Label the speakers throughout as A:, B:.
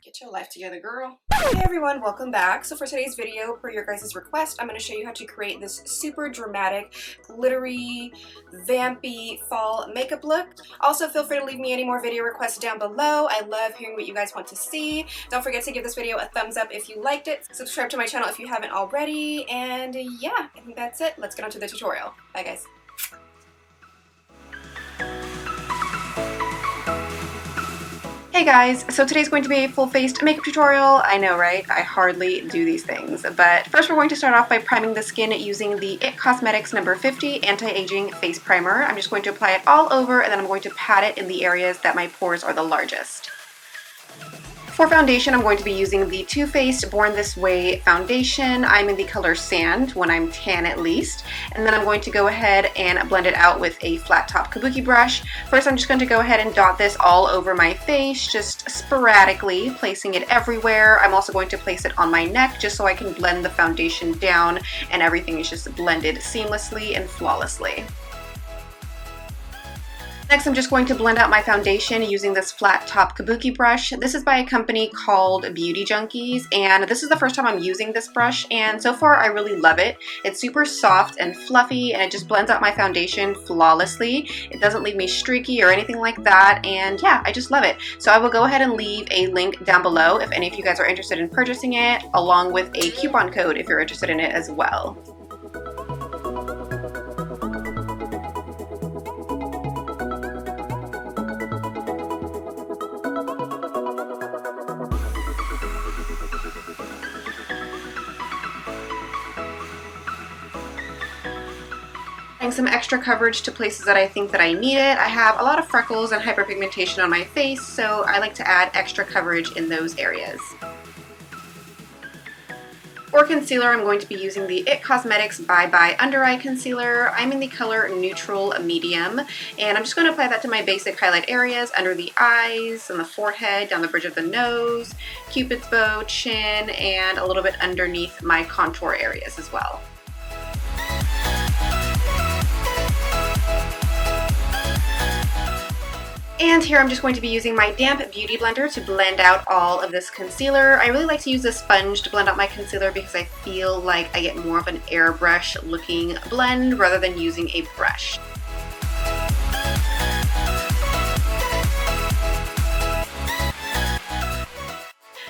A: Get your life together, girl. Hey everyone, welcome back. So for today's video, per your guys' request, I'm going to show you how to create this super dramatic, glittery, vampy fall makeup look. Also, feel free to leave me any more video requests down below. I love hearing what you guys want to see. Don't forget to give this video a thumbs up if you liked it. Subscribe to my channel if you haven't already. And yeah, I think that's it. Let's get on to the tutorial. Bye guys. Hey guys, so today's going to be a full-faced makeup tutorial. I know, right? I hardly do these things. But first we're going to start off by priming the skin using the IT Cosmetics number 50 Anti-Aging Face Primer. I'm just going to apply it all over and then I'm going to pat it in the areas that my pores are the largest. For foundation, I'm going to be using the Too Faced Born This Way foundation. I'm in the color Sand, when I'm tan at least. And then I'm going to go ahead and blend it out with a flat top Kabuki brush. First, I'm just going to go ahead and dot this all over my face, just sporadically, placing it everywhere. I'm also going to place it on my neck just so I can blend the foundation down and everything is just blended seamlessly and flawlessly. Next, I'm just going to blend out my foundation using this flat top Kabuki brush. This is by a company called Beauty Junkees, and this is the first time I'm using this brush, and so far I really love it. It's super soft and fluffy, and it just blends out my foundation flawlessly. It doesn't leave me streaky or anything like that, and yeah, I just love it. So I will go ahead and leave a link down below if any of you guys are interested in purchasing it, along with a coupon code if you're interested in it as well. Adding some extra coverage to places that I think that I need it. I have a lot of freckles and hyperpigmentation on my face, so I like to add extra coverage in those areas. For concealer, I'm going to be using the IT Cosmetics by Undereye concealer. I'm in the color Neutral Medium, and I'm just going to apply that to my basic highlight areas under the eyes, and the forehead, down the bridge of the nose, Cupid's bow, chin, and a little bit underneath my contour areas as well. And here I'm just going to be using my damp beauty blender to blend out all of this concealer. I really like to use a sponge to blend out my concealer because I feel like I get more of an airbrush looking blend rather than using a brush.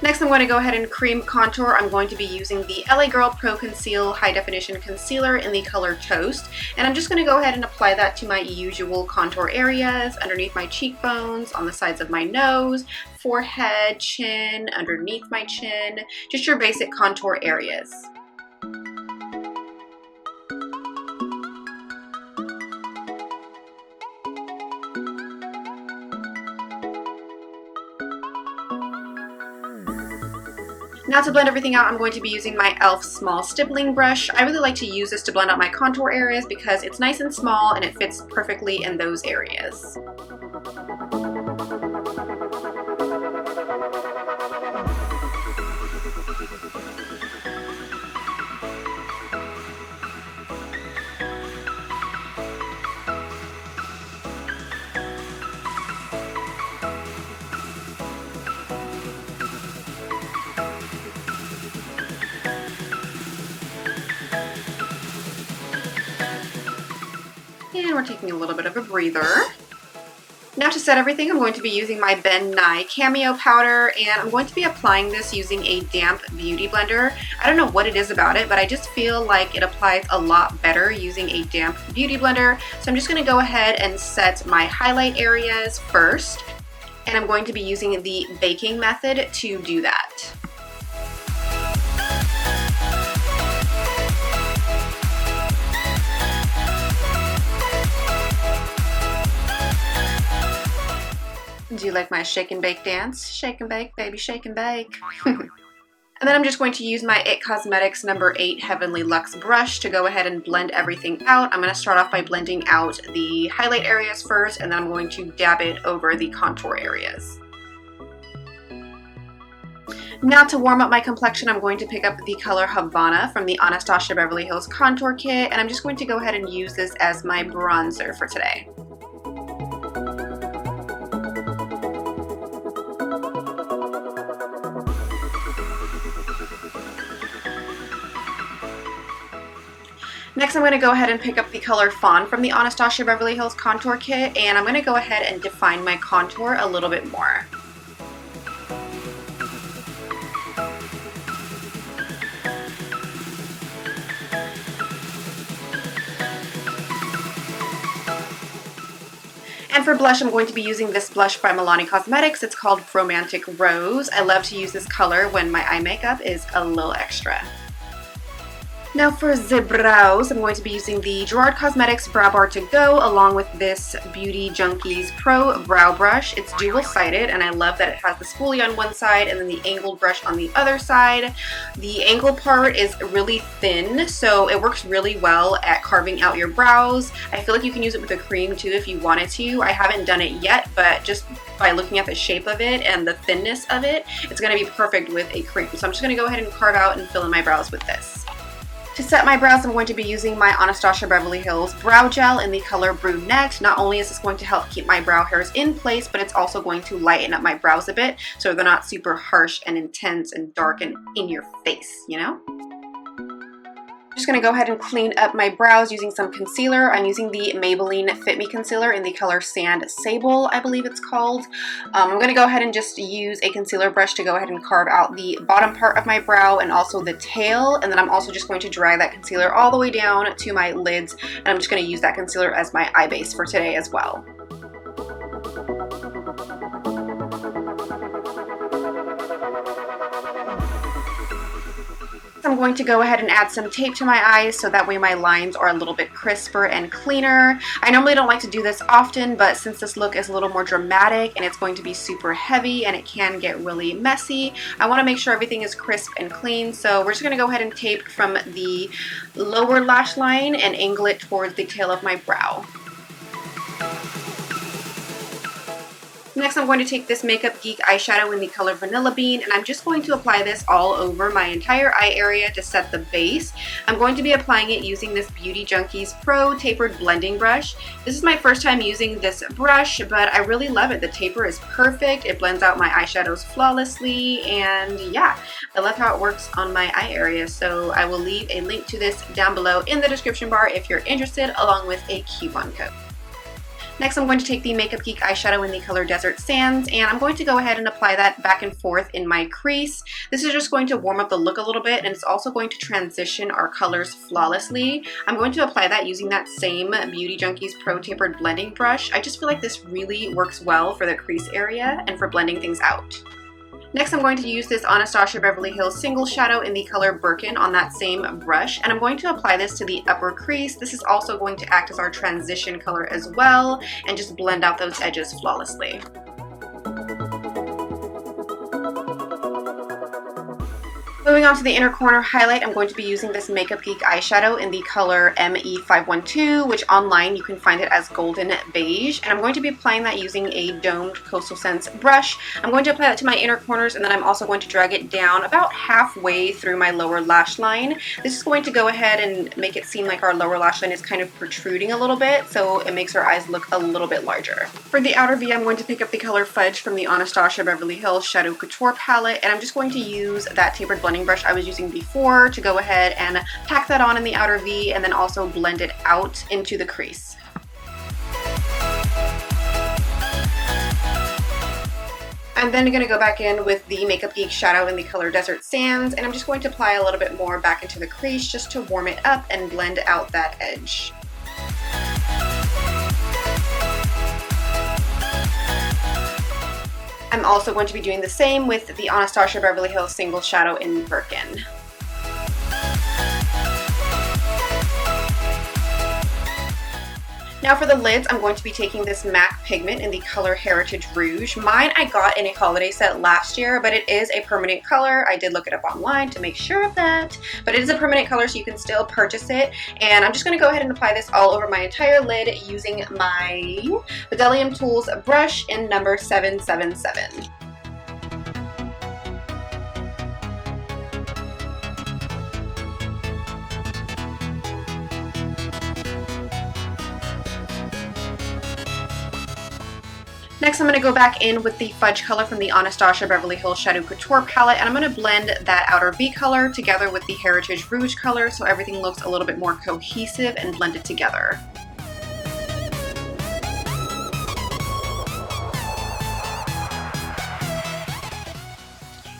A: Next, I'm going to go ahead and cream contour. I'm going to be using the LA Girl Pro Conceal High Definition Concealer in the color Toast. And I'm just going to go ahead and apply that to my usual contour areas, underneath my cheekbones, on the sides of my nose, forehead, chin, underneath my chin, just your basic contour areas. Now to blend everything out, I'm going to be using my e.l.f. small stippling brush. I really like to use this to blend out my contour areas because it's nice and small and it fits perfectly in those areas. And we're taking a little bit of a breather. Now to set everything, I'm going to be using my Nye Cameo Powder, and I'm going to be applying this using a damp beauty blender. I don't know what it is about it, but I just feel like it applies a lot better using a damp beauty blender. So I'm just going to go ahead and set my highlight areas first, and I'm going to be using the baking method to do that. Do you like my shake and bake dance? Shake and bake, baby, shake and bake. And then I'm just going to use my IT Cosmetics number 8 Heavenly Luxe brush to go ahead and blend everything out. I'm going to start off by blending out the highlight areas first, and then I'm going to dab it over the contour areas. Now to warm up my complexion, I'm going to pick up the color Havana from the Anastasia Beverly Hills Contour Kit, and I'm just going to go ahead and use this as my bronzer for today. Next, I'm going to go ahead and pick up the color Fawn from the Anastasia Beverly Hills Contour Kit, and I'm going to go ahead and define my contour a little bit more. And for blush, I'm going to be using this blush by Milani Cosmetics. It's called Romantic Rose. I love to use this color when my eye makeup is a little extra. Now for the brows, I'm going to be using the Gerard Cosmetics Brow Bar to Go along with this Beauty Junkees Pro Brow Brush. It's dual-sided and I love that it has the spoolie on one side and then the angled brush on the other side. The angled part is really thin, so it works really well at carving out your brows. I feel like you can use it with a cream too if you wanted to. I haven't done it yet, but just by looking at the shape of it and the thinness of it, it's going to be perfect with a cream. So I'm just going to go ahead and carve out and fill in my brows with this. To set my brows, I'm going to be using my Anastasia Beverly Hills Brow Gel in the color Brunette. Not only is this going to help keep my brow hairs in place, but it's also going to lighten up my brows a bit so they're not super harsh and intense and dark and in your face, you know? I'm just going to go ahead and clean up my brows using some concealer. I'm using the Maybelline Fit Me Concealer in the color Sand Sable, I believe it's called. I'm going to go ahead and just use a concealer brush to go ahead and carve out the bottom part of my brow and also the tail. And then I'm also just going to drag that concealer all the way down to my lids. And I'm just going to use that concealer as my eye base for today as well. I'm going to go ahead and add some tape to my eyes so that way my lines are a little bit crisper and cleaner. I normally don't like to do this often, but since this look is a little more dramatic and it's going to be super heavy and it can get really messy, I want to make sure everything is crisp and clean. So we're just going to go ahead and tape from the lower lash line and angle it towards the tail of my brow. Next, I'm going to take this Makeup Geek eyeshadow in the color Vanilla Bean, and I'm just going to apply this all over my entire eye area to set the base. I'm going to be applying it using this Beauty Junkees Pro Tapered Blending Brush. This is my first time using this brush, but I really love it. The taper is perfect. It blends out my eyeshadows flawlessly, and yeah, I love how it works on my eye area. So I will leave a link to this down below in the description bar if you're interested, along with a coupon code. Next, I'm going to take the Makeup Geek eyeshadow in the color Desert Sands, and I'm going to go ahead and apply that back and forth in my crease. This is just going to warm up the look a little bit, and it's also going to transition our colors flawlessly. I'm going to apply that using that same Beauty Junkees Pro Tapered Blending Brush. I just feel like this really works well for the crease area and for blending things out. Next, I'm going to use this Anastasia Beverly Hills Single Shadow in the color Birkin on that same brush, and I'm going to apply this to the upper crease. This is also going to act as our transition color as well, and just blend out those edges flawlessly. Moving on to the inner corner highlight, I'm going to be using this Makeup Geek eyeshadow in the color ME512, which online you can find it as Golden Beige. And I'm going to be applying that using a domed Coastal Scents brush. I'm going to apply that to my inner corners, and then I'm also going to drag it down about halfway through my lower lash line. This is going to go ahead and make it seem like our lower lash line is kind of protruding a little bit, so it makes our eyes look a little bit larger. For the outer V, I'm going to pick up the color Fudge from the Anastasia Beverly Hills Shadow Couture palette, and I'm just going to use that tapered blending brush I was using before to go ahead and pack that on in the outer V and then also blend it out into the crease. I'm then going to go back in with the Makeup Geek shadow in the color Desert Sands, and I'm just going to apply a little bit more back into the crease just to warm it up and blend out that edge. I'm also going to be doing the same with the Anastasia Beverly Hills Single Shadow in Birkin. Now for the lids, I'm going to be taking this MAC pigment in the color Heritage Rouge. Mine I got in a holiday set last year, but it is a permanent color. I did look it up online to make sure of that, but it is a permanent color, so you can still purchase it. And I'm just going to go ahead and apply this all over my entire lid using my Bedellium Tools brush in number 777. Next, I'm going to go back in with the fudge color from the Anastasia Beverly Hills Shadow Couture palette, and I'm going to blend that outer V color together with the Heritage Rouge color so everything looks a little bit more cohesive and blended together.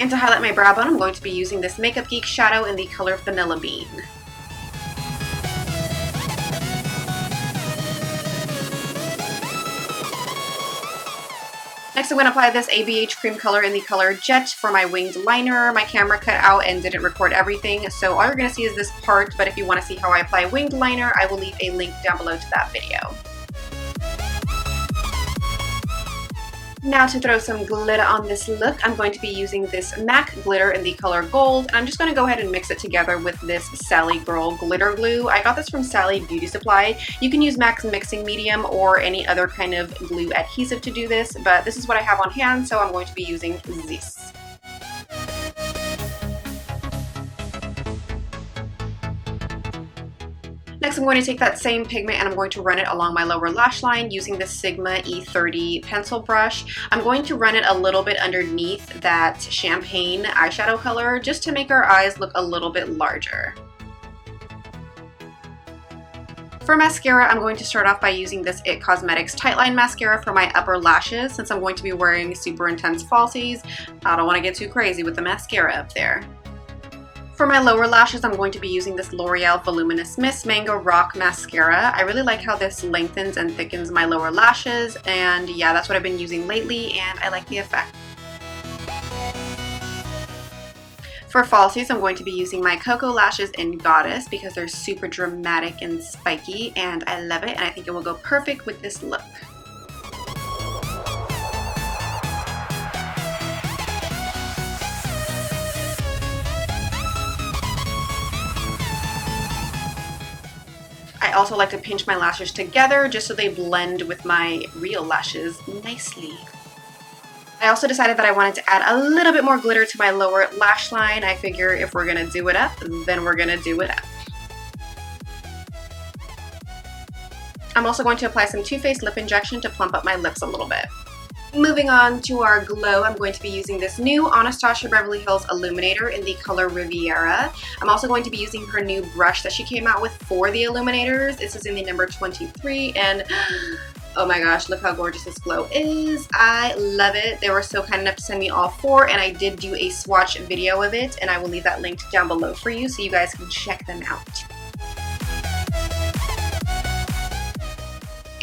A: And to highlight my brow bone, I'm going to be using this Makeup Geek shadow in the color Vanilla Bean. Next, I'm going to apply this ABH cream color in the color Jet for my winged liner. My camera cut out and didn't record everything, so all you're going to see is this part, but if you want to see how I apply winged liner, I will leave a link down below to that video. Now to throw some glitter on this look, I'm going to be using this MAC glitter in the color Gold, and I'm just going to go ahead and mix it together with this Sally Girl glitter glue. I got this from Sally Beauty Supply. You can use MAC's mixing medium or any other kind of glue adhesive to do this, but this is what I have on hand, so I'm going to be using this. Next, I'm going to take that same pigment and I'm going to run it along my lower lash line using the Sigma E30 pencil brush. I'm going to run it a little bit underneath that champagne eyeshadow color just to make our eyes look a little bit larger. For mascara, I'm going to start off by using this It Cosmetics Tightline Mascara for my upper lashes since I'm going to be wearing super intense falsies. I don't want to get too crazy with the mascara up there. For my lower lashes, I'm going to be using this L'Oreal Voluminous Miss Mango Rock Mascara. I really like how this lengthens and thickens my lower lashes, and yeah, that's what I've been using lately, and I like the effect. For falsies, I'm going to be using my Cocoa Lashes in Goddess because they're super dramatic and spiky, and I love it, and I think it will go perfect with this look. I also like to pinch my lashes together just so they blend with my real lashes nicely. I also decided that I wanted to add a little bit more glitter to my lower lash line. I figure if we're gonna do it up, then we're gonna do it up. I'm also going to apply some Too Faced lip injection to plump up my lips a little bit. Moving on to our glow, I'm going to be using this new Anastasia Beverly Hills Illuminator in the color Riviera. I'm also going to be using her new brush that she came out with for the Illuminators. This is in the number 23, and oh my gosh, look how gorgeous this glow is. I love it. They were so kind enough to send me all four, and I did do a swatch video of it, and I will leave that linked down below for you so you guys can check them out.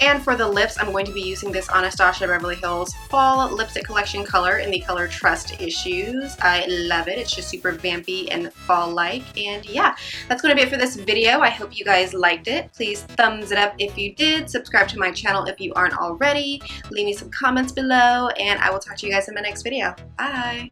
A: And for the lips, I'm going to be using this Anastasia Beverly Hills Fall Lipstick Collection color in the color Trust Issues. I love it. It's just super vampy and fall-like. And yeah, that's going to be it for this video. I hope you guys liked it. Please thumbs it up if you did. Subscribe to my channel if you aren't already. Leave me some comments below, and I will talk to you guys in my next video. Bye!